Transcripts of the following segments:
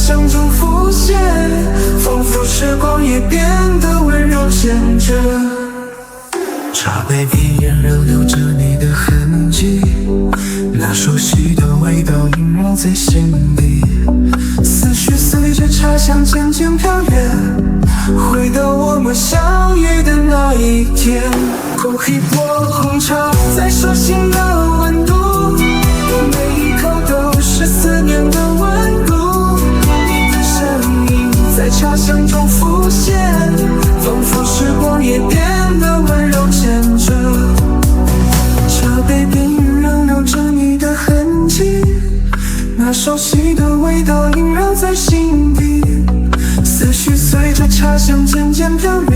想中浮现，仿佛时光也变得温柔坚贞。茶杯边缘仍留着你的痕迹，那熟悉的味道萦绕在心底。思绪随着茶香渐渐飘远，回到我们相遇的那一天。口一波红茶，在手心的温度，每一口都是思念的温度。你的身影在茶香中浮现，仿佛时光也变得温柔坚贞。茶杯边缘仍留着你的痕迹，那熟悉的味道萦绕在心底。思绪随着茶香渐渐飘远，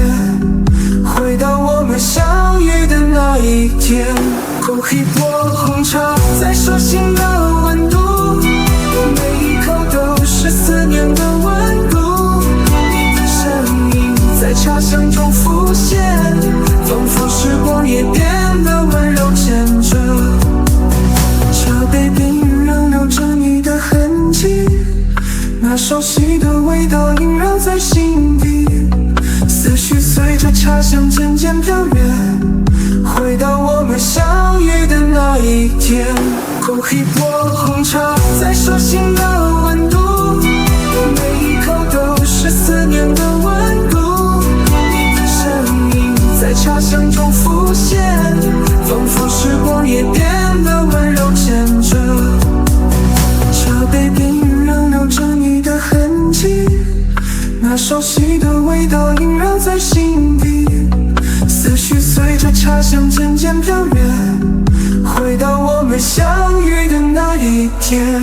回到我们相遇的那一天。口一波红茶，在手心的温度，每一口都是思念的温度。你的身影在茶香中浮现，仿佛时光也变得温柔坚贞。茶杯边缘仍留着你的痕迹，那熟悉的味道萦绕在心底。思绪随着茶香渐渐飘远，回到我们相遇的那一天。口一波红茶，在手心的温度，每一口都是思念的温度。你的身影在茶香中浮现，仿佛时光也变得温柔坚贞。茶杯边缘仍留着你的痕迹，那熟悉的味道萦绕在心底。思绪随着茶香渐渐飘远，回到我们相遇的那一天。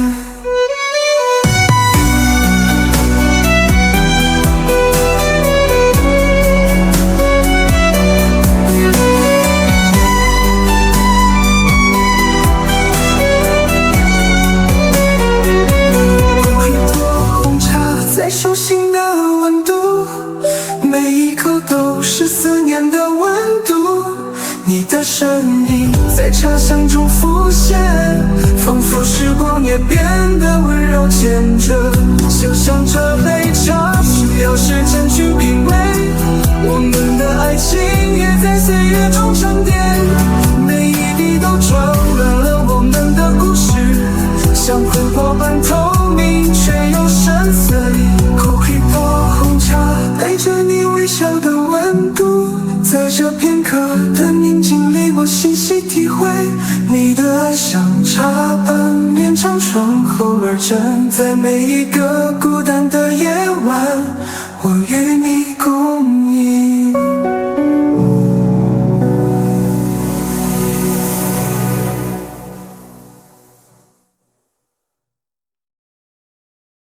手心的温度，每一口都是思念的温度。你的身影在茶香中浮现，仿佛时光也变得温柔坚贞。就像这杯茶需要时间去品味，我们的爱情也在岁月中沉淀。每一滴都装满了我们的故事，像荷包般透明却又深邃。口一波红茶，带着你微笑的温度，在这片刻的宁静里，我细细体会你的爱像茶般绵长醇厚而真。在每一个孤单的夜晚，我与